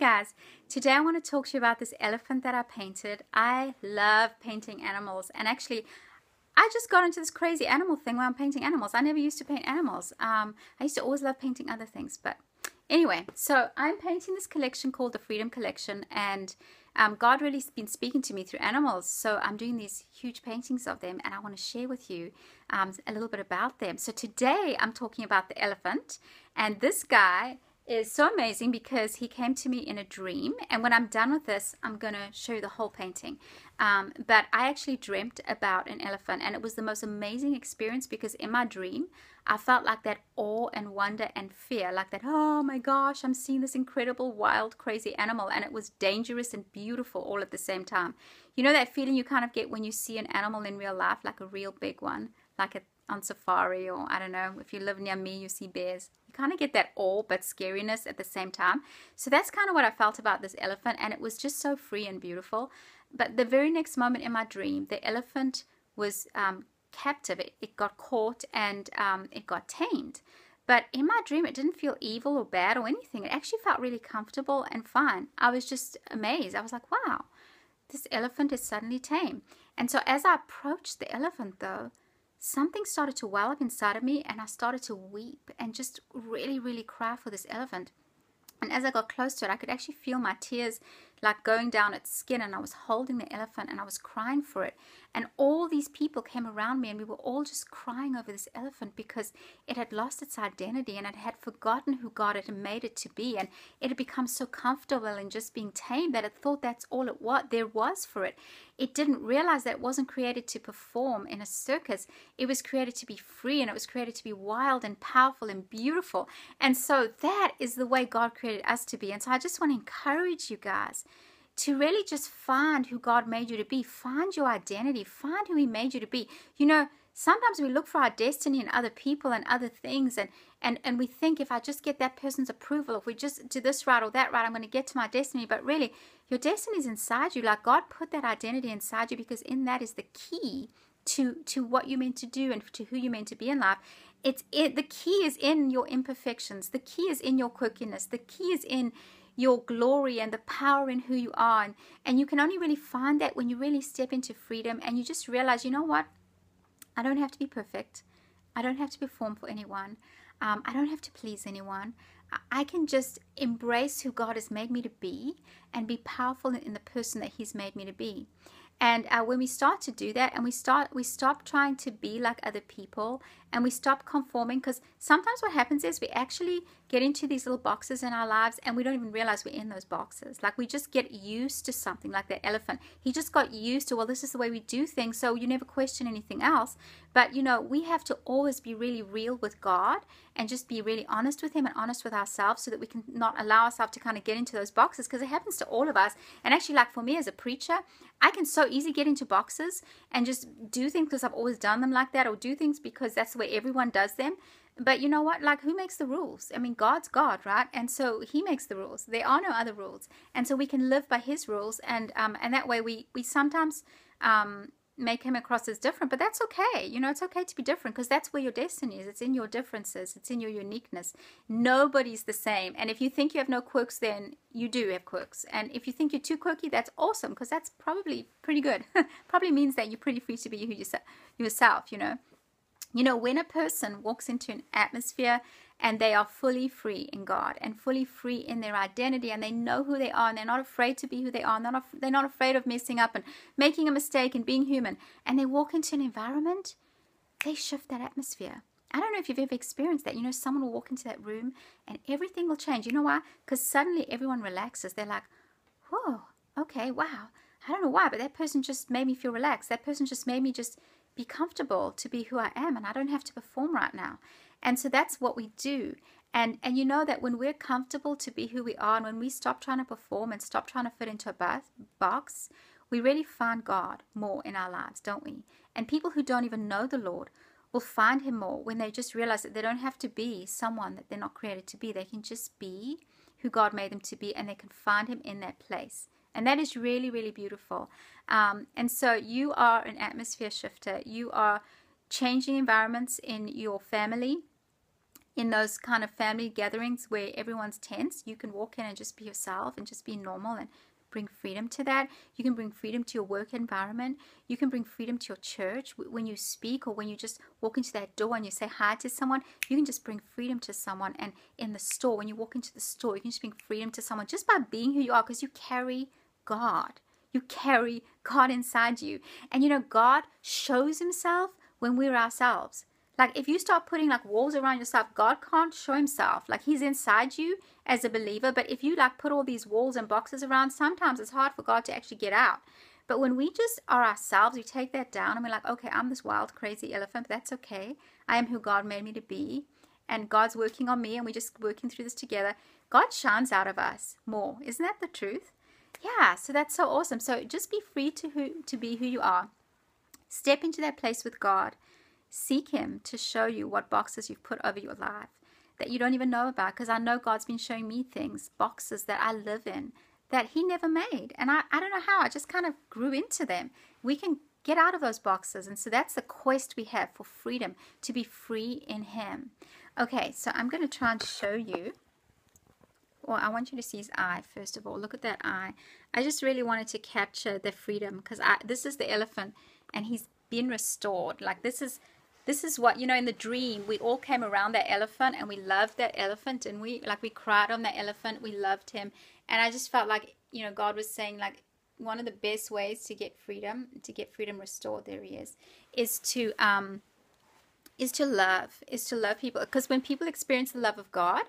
guys, today I want to talk to you about this elephant that I painted. I love painting animals, and actually I just got into this crazy animal thing where I'm painting animals. I never used to paint animals. I used to always love painting other things, but anyway, so I'm painting this collection called the Freedom Collection, and God really has been speaking to me through animals. So I'm doing these huge paintings of them, and I want to share with you a little bit about them. So today I'm talking about the elephant, and this guy is so amazing because he came to me in a dream, and when I'm done with this I'm going to show you the whole painting. But I actually dreamt about an elephant, and it was the most amazing experience because in my dream I felt like that awe and wonder and fear, like that, oh my gosh, I'm seeing this incredible wild crazy animal, and it was dangerous and beautiful all at the same time. You know that feeling you kind of get when you see an animal in real life, like a real big one, like on safari, or I don't know, if you live near me you see bears. You kind of get that awe but scariness at the same time. So that's kind of what I felt about this elephant, and it was just so free and beautiful. But the very next moment in my dream, the elephant was captive. It got caught, and it got tamed. But in my dream it didn't feel evil or bad or anything. It actually felt really comfortable and fine. I was just amazed. I was like, wow, this elephant is suddenly tame. And so as I approached the elephant though, something started to well up inside of me, and I started to weep and just really, really cry for this elephant. And as I got close to it, I could actually feel my tears like going down its skin, and I was holding the elephant and I was crying for it. And all these people came around me, and we were all just crying over this elephant because it had lost its identity, and it had forgotten who God had made it to be, and it had become so comfortable in just being tamed that it thought that's all there was for it. It didn't realize that it wasn't created to perform in a circus. It was created to be free, and it was created to be wild and powerful and beautiful. And so that is the way God created us to be. And so I just want to encourage you guys to really just find who God made you to be. Find your identity. Find who He made you to be. You know, sometimes we look for our destiny in other people and other things, and we think if I just get that person's approval, if we just do this right or that right, I'm going to get to my destiny. But really, your destiny is inside you. Like, God put that identity inside you, because in that is the key to what you're meant to do and to who you're meant to be in life. The key is in your imperfections. The key is in your quirkiness. The key is in your glory and the power in who you are. And you can only really find that when you really step into freedom and you just realize, you know what? I don't have to be perfect. I don't have to perform for anyone. I don't have to please anyone. I can just embrace who God has made me to be and be powerful in the person that He's made me to be. And when we start to do that, and we stop trying to be like other people, and we stop conforming, because sometimes what happens is we actually get into these little boxes in our lives, and we don't even realize we're in those boxes. Like, we just get used to something, like that elephant. He just got used to, well, this is the way we do things, so you never question anything else. But, you know, we have to always be really real with God and just be really honest with Him and honest with ourselves, so that we can not allow ourselves to kind of get into those boxes, because it happens to all of us. And actually, like for me as a preacher, I can so easily get into boxes and just do things because I've always done them like that, or do things because that's the way everyone does them. But you know what? Like, who makes the rules? I mean, God's God, right? And so He makes the rules. There are no other rules. And so we can live by His rules, and that way we sometimes may come across as different, but that's okay. You know, it's okay to be different, because that's where your destiny is. It's in your differences. It's in your uniqueness. Nobody's the same. And if you think you have no quirks, then you do have quirks. And if you think you're too quirky, that's awesome, because that's probably pretty good. Probably means that you're pretty free to be yourself, you know. You know, when a person walks into an atmosphere and they are fully free in God and fully free in their identity, and they know who they are, and they're not afraid to be who they are, and they're not afraid of messing up and making a mistake and being human, and they walk into an environment, they shift that atmosphere. I don't know if you've ever experienced that. You know, someone will walk into that room and everything will change. You know why? Because suddenly everyone relaxes. They're like, whoa, okay, wow. I don't know why, but that person just made me feel relaxed. That person just made me just be comfortable to be who I am, and I don't have to perform right now. And so that's what we do. And you know that when we're comfortable to be who we are, and when we stop trying to perform and stop trying to fit into a box, we really find God more in our lives, don't we? And people who don't even know the Lord will find Him more when they just realize that they don't have to be someone that they're not created to be. They can just be who God made them to be, and they can find Him in that place. And that is really, really beautiful. And so you are an atmosphere shifter. You are changing environments in your family. in those kind of family gatherings where everyone's tense, you can walk in and just be yourself and just be normal and bring freedom to that. You can bring freedom to your work environment. You can bring freedom to your church. When you speak or when you just walk into that door and you say hi to someone, you can just bring freedom to someone. And in the store, when you walk into the store, you can just bring freedom to someone just by being who you are, because you carry God. You carry God inside you. And you know, God shows himself when we're ourselves. Like if you start putting like walls around yourself, God can't show himself. Like he's inside you as a believer. But if you like put all these walls and boxes around, sometimes it's hard for God to actually get out. But when we just are ourselves, we take that down and we're like, okay, I'm this wild, crazy elephant, but that's okay. I am who God made me to be. And God's working on me and we're just working through this together. God shines out of us more. Isn't that the truth? Yeah, so that's so awesome. So just be free to be who you are. Step into that place with God. Seek him to show you what boxes you've put over your life that you don't even know about. Because I know God's been showing me things, boxes that I live in that he never made. And I don't know how. I just kind of grew into them. We can get out of those boxes. And so that's the quest we have for freedom, to be free in him. Okay, so I'm going to try and show you. Well, I want you to see his eye, first of all. Look at that eye. I just really wanted to capture the freedom, because this is the elephant and he's been restored. Like this is what, you know, in the dream, we all came around that elephant and we loved that elephant and we cried on that elephant. We loved him. And I just felt like, you know, God was saying like one of the best ways to get freedom restored, there he is to love people. Because when people experience the love of God,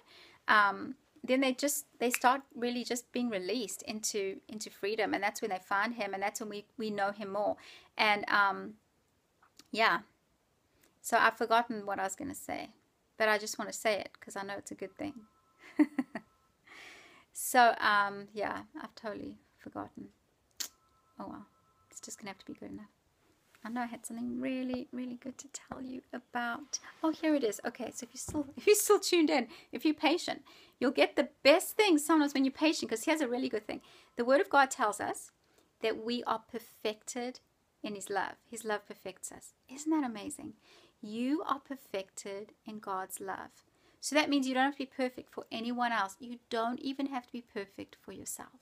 then they start really just being released into freedom, and that's when they find him, and that's when we know him more. And yeah, so I've forgotten what I was going to say, but I just want to say it because I know it's a good thing. So yeah, I've totally forgotten. Oh well, it's just gonna have to be good enough. I know I had something really, really good to tell you about. Oh, here it is. Okay, so if you're still tuned in, if you're patient, you'll get the best thing sometimes when you're patient, because here's a really good thing. The Word of God tells us that we are perfected in his love. His love perfects us. Isn't that amazing? You are perfected in God's love. So that means you don't have to be perfect for anyone else. You don't even have to be perfect for yourself,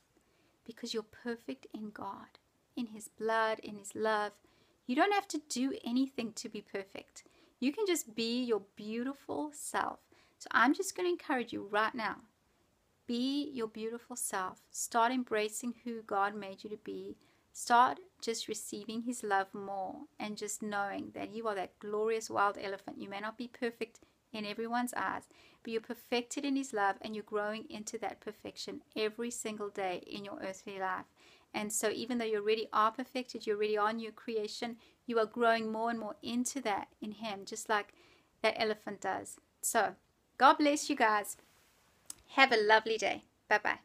because you're perfect in God, in his blood, in his love. You don't have to do anything to be perfect. You can just be your beautiful self. So I'm just going to encourage you right now. Be your beautiful self. Start embracing who God made you to be. Start just receiving his love more and just knowing that you are that glorious wild elephant. You may not be perfect in everyone's eyes, but you're perfected in his love, and you're growing into that perfection every single day in your earthly life. And so even though you already are perfected, you already are new creation, you are growing more and more into that in him, just like that elephant does. So God bless you guys. Have a lovely day. Bye-bye.